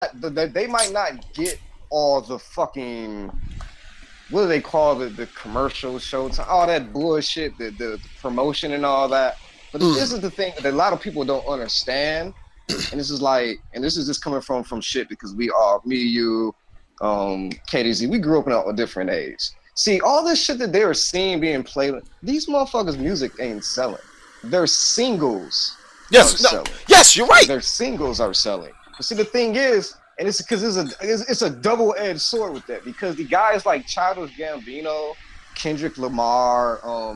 they might not get all the fucking, what do they call it, the commercial shows, all that bullshit, the promotion and all that. But this is the thing that a lot of people don't understand. And this is like, and this is just coming from shit because we are, me, you, KDZ, we grew up in a different age. See, all this shit that they were seeing being played, these motherfuckers' music ain't selling. Their singles are selling. Yes, you're right. Their singles are selling. But see, the thing is, and it's because it's a double-edged sword with that, because the guys like Childish Gambino, Kendrick Lamar, all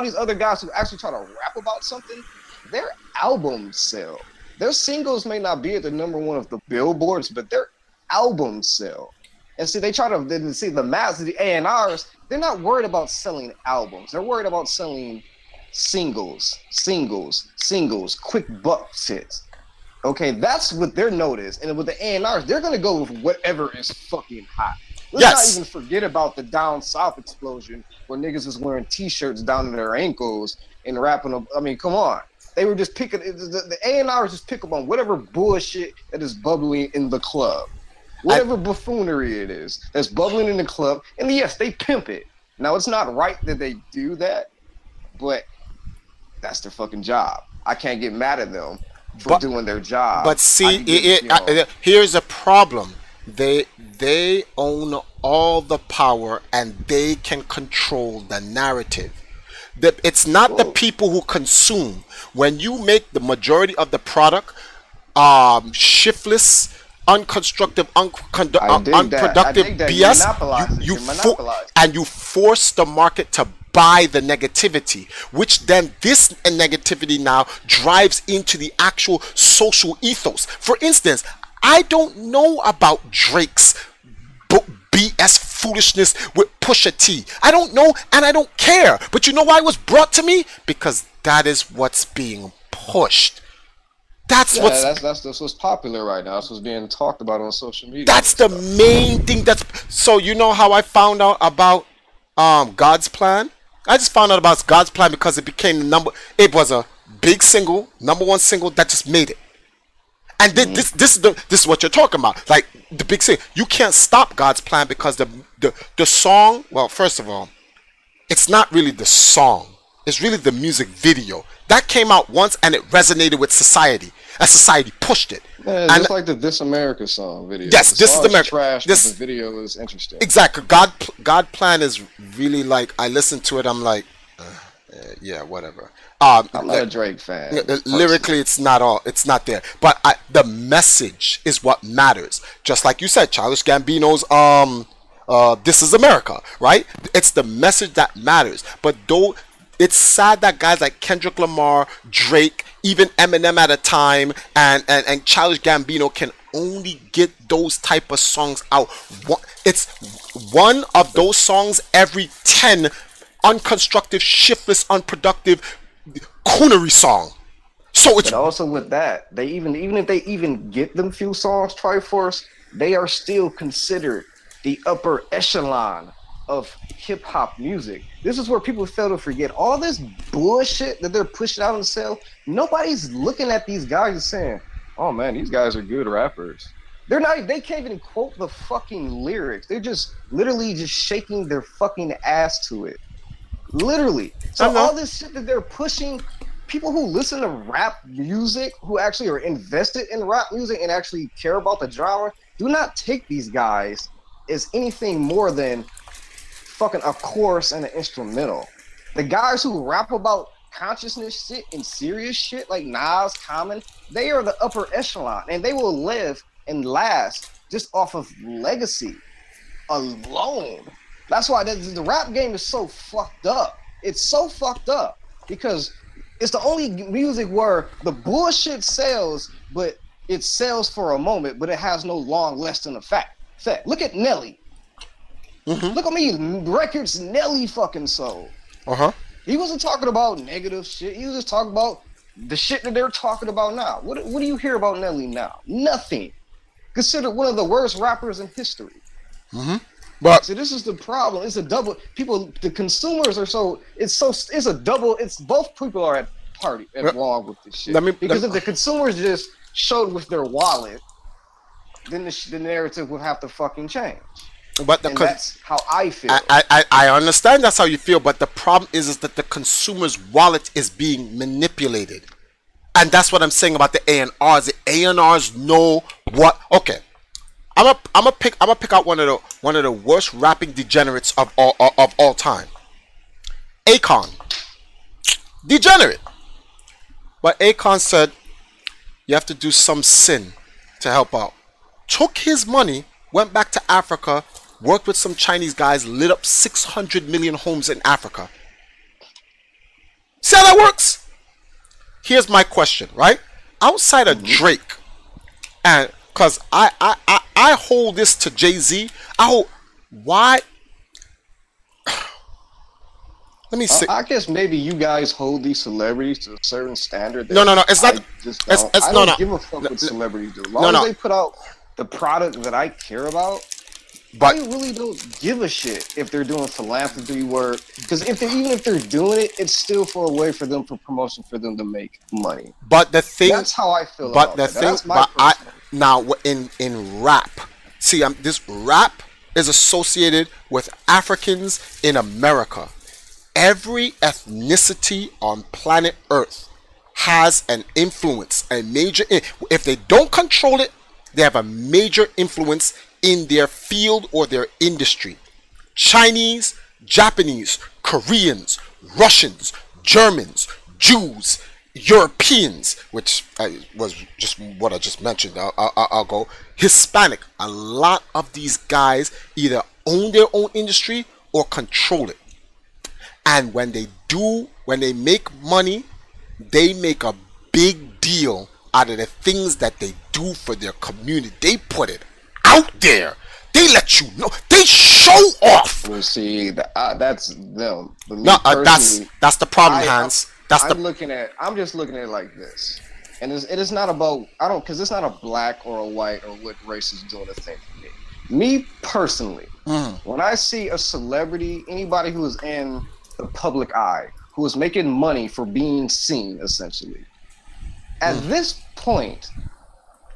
these other guys who actually try to rap about something, their albums sell. Their singles may not be at the #1 of the billboards, but their albums sell. And see, they try to see the masses, the A&Rs, they're not worried about selling albums. They're worried about selling singles, quick buck hits. Okay, that's what their note is. And with the A&Rs, they're going to go with whatever is fucking hot. Let's not even forget about the down south explosion where niggas was wearing T-shirts down to their ankles and rapping. I mean, come on. They were just picking, the A&Rs just pick up on whatever bullshit that is bubbling in the club. Whatever buffoonery it is that's bubbling in the club. And yes, they pimp it. Now, it's not right that they do that, but that's their fucking job. I can't get mad at them for doing their job. But see, here's a problem. They own all the power and they can control the narrative. It's not the people who consume. When you make the majority of the product shiftless, unconstructive, unproductive BS, you force the market to buy the negativity, which then this negativity now drives into the actual social ethos. For instance, I don't know about Drake's BS foolishness with Pusha T. I don't know, and I don't care. But you know why it was brought to me? Because that is what's being pushed. That's what's popular right now. That's what's being talked about on social media. That's the main thing. So you know how I found out about God's Plan? I just found out about God's Plan because it became it was a big single, #1 single that just made it. And this is what you're talking about. Like the big thing. You can't stop God's Plan because the song, well, first of all, it's not really the song. It's really the music video. That came out once and it resonated with society. And society pushed it. Yeah, just like the This America song video. Yes, This is America. Trash, the video is interesting. Exactly. God Plan is really like, I listen to it, I'm like, yeah, whatever. I'm not a Drake fan. Lyrically, it's not there. But the message is what matters. Just like you said, Childish Gambino's This Is America, right? It's the message that matters. But though it's sad that guys like Kendrick Lamar, Drake, even Eminem at a time, and Childish Gambino can only get those type of songs out. It's one of those songs every 10 unconstructive, shiftless, unproductive coonery song. So it's, but also with that, they even if they even get them few songs, Triforce, they are still considered the upper echelon of hip hop music. This is where people fail to forget all this bullshit that they're pushing out on the sale. Nobody's looking at these guys and saying, "Oh man, these guys are good rappers." They're not. They can't even quote the fucking lyrics. They're just literally just shaking their fucking ass to it. Literally. So all this shit that they're pushing, people who listen to rap music, who actually are invested in rap music and actually care about the genre, do not take these guys as anything more than fucking a chorus and an instrumental. The guys who rap about consciousness shit and serious shit like Nas, Common, they are the upper echelon, and they will live and last just off of legacy alone. That's why the rap game is so fucked up. It's so fucked up because it's the only music where the bullshit sells, but it sells for a moment, but it has no long-lasting effect. Look at Nelly. Look at me, records Nelly fucking sold. He wasn't talking about negative shit. He was just talking about the shit that they're talking about now. What do you hear about Nelly now? Nothing. Considered one of the worst rappers in history. But see, this is the problem. It's a double. People, the consumers are so. It's a double. It's both people are at wrong with this shit. Because if the consumers just showed with their wallet, then the narrative would have to fucking change. But that's how I feel. I understand that's how you feel, but the problem is that the consumer's wallet is being manipulated. And that's what I'm saying about the A&Rs. The A&Rs know what. Okay, I'm gonna pick out one of the worst rapping degenerates of all time. Akon, degenerate. But Akon said you have to do some sin to help out. Took his money, went back to Africa, worked with some Chinese guys, lit up 600 million homes in Africa. See how that works? Here's my question, right? Outside of Drake, and because I hold this to Jay-Z, why? Let me see. I guess maybe you guys hold these celebrities to a certain standard. No, it's not. I don't give a fuck what celebrities do. As long as they put out the product that I care about, but I really don't give a shit if they're doing philanthropy work. Because even if they're doing it, it's still for a way for them, for promotion, for them to make money. But the thing, that's how I feel. But the thing, now in rap, see, this rap is associated with Africans in America. Every ethnicity on planet Earth has an influence, a major. If they don't control it, they have a major influence in their field or their industry. Chinese, Japanese, Koreans, Russians, Germans, Jews, Europeans, which was just what I just mentioned. I'll go Hispanic. A lot of these guys either own their own industry or control it. And when they make money, they make a big deal out of the things that they do for their community. They put it out there. They let you know. They show off. Well, see, that's them. No, that's the problem, Hans. I'm just looking at it like this, and it is not about because it's not a black or a white or what race is doing a thing for me. Me personally, when I see a celebrity, anybody who is in the public eye, who is making money for being seen, essentially. At this point,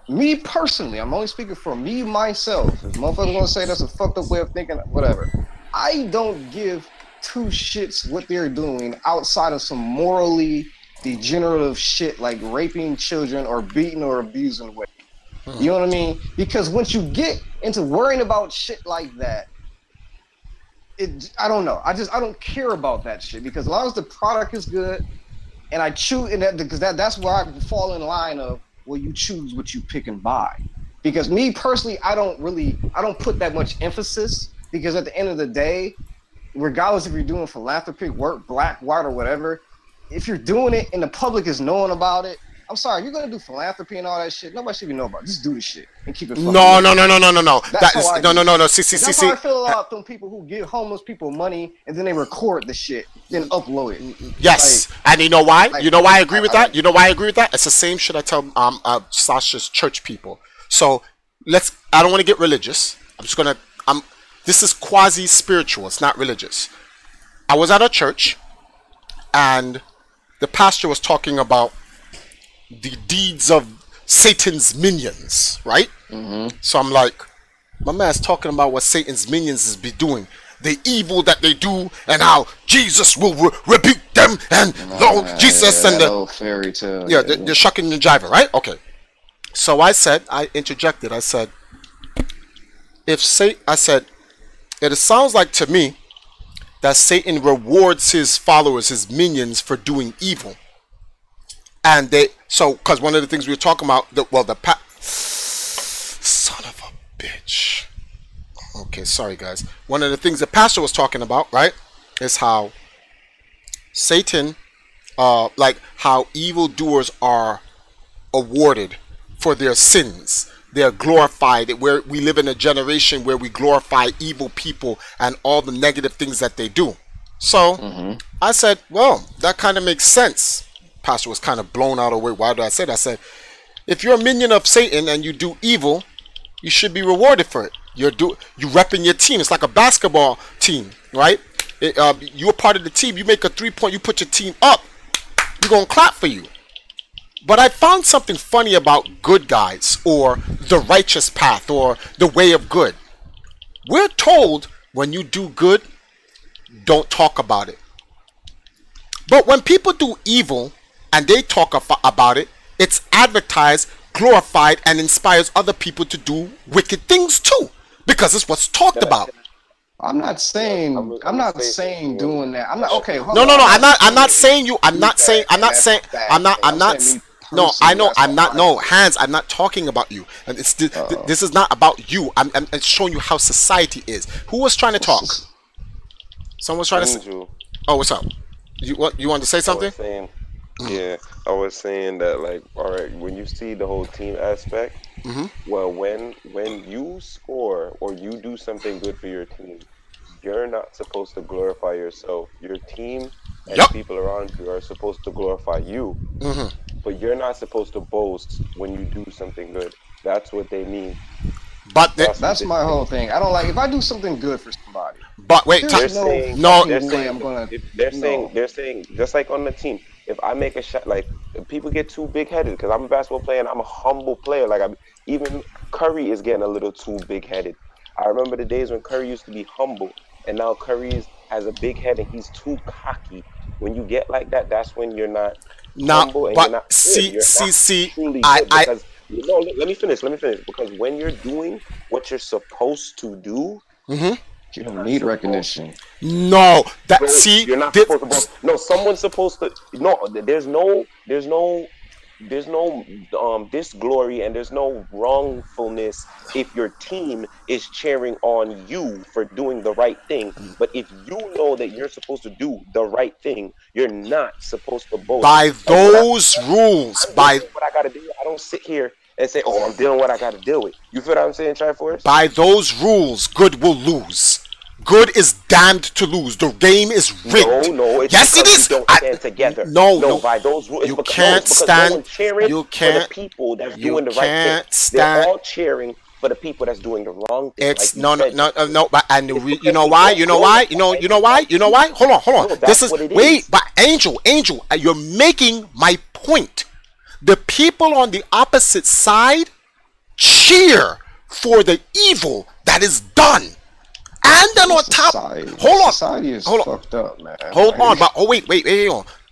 me personally, I'm only speaking for me, myself. If motherfuckers want to say that's a fucked up way of thinking, whatever. I don't give two shits what they're doing outside of some morally degenerative shit like raping children or beating or abusing women. You know what I mean? Because once you get into worrying about shit like that, I don't know. I don't care about that shit, because as long as the product is good, and I choose, and that's where I fall in line of, well, you choose what you pick and buy. Because me personally, I don't put that much emphasis, because at the end of the day, regardless if you're doing philanthropy work, black, white, or whatever, if you're doing it and the public is knowing about it, I'm sorry, you're gonna do philanthropy and all that shit. Nobody should even know about it. Just do the shit and keep it. No. No. That's how I feel about them people who give homeless people money and then they record the shit, then upload it. Yes, and you know why? You know why I agree with that? You know why I agree with that? It's the same shit I tell Sasha's church people. So I don't want to get religious. This is quasi spiritual. It's not religious. I was at a church, and the pastor was talking about the deeds of Satan's minions, right? So I'm like, my man's talking about what Satan's minions is be doing, the evil that they do, and how Jesus will rebuke them, and Jesus and the old fairy tale. Yeah, they're shucking the jiver, right? Okay. So I interjected. I said, it sounds like to me that Satan rewards his followers, his minions, for doing evil. And because one of the things we were talking about, son of a bitch. Okay, sorry guys. One of the things the pastor was talking about, right, is how Satan, like how evildoers are awarded for their sins. They're glorified. We live in a generation where we glorify evil people and all the negative things that they do. So I said, well, that kind of makes sense. Pastor was kind of blown out of way. Why did I say that? I said, if you're a minion of Satan and you do evil, you should be rewarded for it. You repping your team. It's like a basketball team, right? You're part of the team. You make a 3-point, you put your team up, you're gonna clap for you. But I found something funny about good guys or the righteous path or the way of good. We're told when you do good, don't talk about it. But when people do evil and they talk about it, it's advertised, glorified, and inspires other people to do wicked things too, because it's what's talked about. I'm not saying doing that. I'm not okay. No. I'm not saying you. I'm not saying. No, I know. I'm not. No, Hans. I'm not talking about you. And it's this is not about you. I'm showing you how society is. Who was trying to talk? Someone was trying to say. Oh, what's up? You wanted to say something? I was saying that, like, all right, when you see the whole team aspect, well, when you score or you do something good for your team, you're not supposed to glorify yourself. Your team and people around you are supposed to glorify you, but you're not supposed to boast when you do something good. That's what they mean. But that's my whole thing. I don't like if I do something good for somebody. But wait, they're saying just like on the team, if I make a shot, like people get too big headed because I'm a basketball player and I'm a humble player. Like even Curry is getting a little too big headed. I remember the days when Curry used to be humble, and now Curry has a big head and he's too cocky. When you get like that, that's when you're not humble and you're not truly good. Because let me finish. Because when you're doing what you're supposed to do, you don't need recognition. No, you're not supposed to boast. No, someone's supposed to. No, there's no disglory and there's no wrongfulness if your team is cheering on you for doing the right thing. But if you know that you're supposed to do the right thing, you're not supposed to boast. By those rules, by what I gotta do, I don't sit here and say, "Oh, I'm dealing with what I gotta deal with." You feel what I'm saying, Triforce? By those rules, good will lose. Good is damned to lose. The game is rigged. No, it's yes, it is. Don't stand together. No. By those rules, you can't stand. You can't. For the people that's doing the right thing. They're all cheering for the people that's doing the wrong thing. It's no. But and you know why? You know why? Hold on. No, this is wait. But Angel, you're making my point. The people on the opposite side cheer for the evil that is done. And then on top, society is fucked up, man. Hold on, but wait.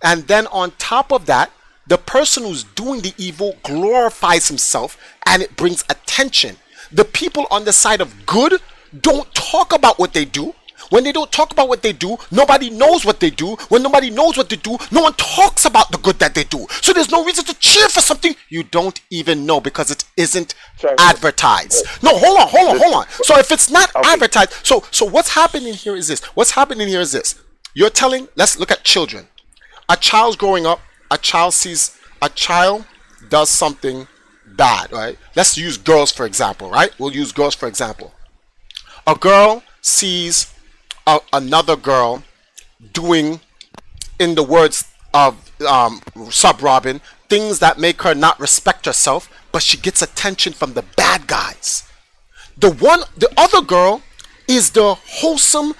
And then on top of that, the person who's doing the evil glorifies himself, and it brings attention. The people on the side of good don't talk about what they do. When they don't talk about what they do, nobody knows what they do. When nobody knows what they do, no one talks about the good that they do. So there's no reason to cheer for something you don't even know because it isn't advertised. No, hold on. So if it's not advertised, so what's happening here is this. You're telling, let's look at children. A child's growing up, a child does something bad, right? Let's use girls for example, right? We'll use girls for example. A girl sees another girl doing, in the words of Sub Robin, things that make her not respect herself, but she gets attention from the bad guys. The other girl is the wholesome,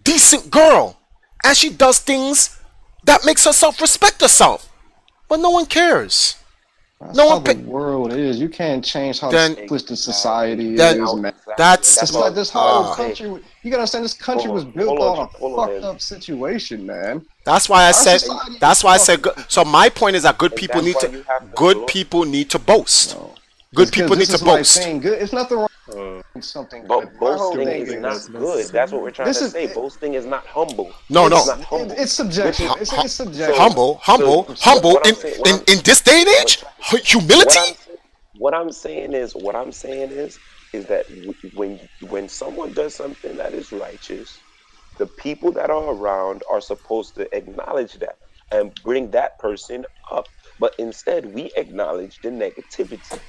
decent girl, and she does things that makes herself respect herself, but no one cares. That's how the world is. You can't change how twisted society is, man. That's like this whole country. You gotta understand, this country was built on a fucked up situation, man. That's why I said. So my point is that good people need to boast. No. Good people need to boast. It's nothing wrong with something. But boasting is not good. That's what we're trying to say. Boasting is not humble. No. It's subjective. It's subjective. Humble. In this day and age, humility. What I'm saying is that when someone does something that is righteous, the people that are around are supposed to acknowledge that and bring that person up. But instead, we acknowledge the negativity.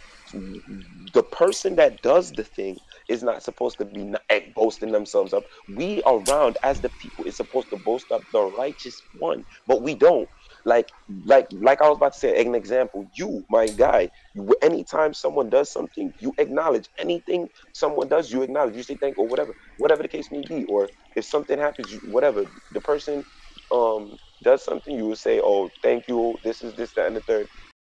The person that does the thing is not supposed to be boasting themselves up. We around as the people is supposed to boast up the righteous one, but we don't. Like I was about to say, an example, you, my guy, anytime someone does something, you acknowledge. Anything someone does, you acknowledge. You say thank or whatever the case may be. Or if something happens, the person does something, you will say, oh, thank you, this, that, and the third.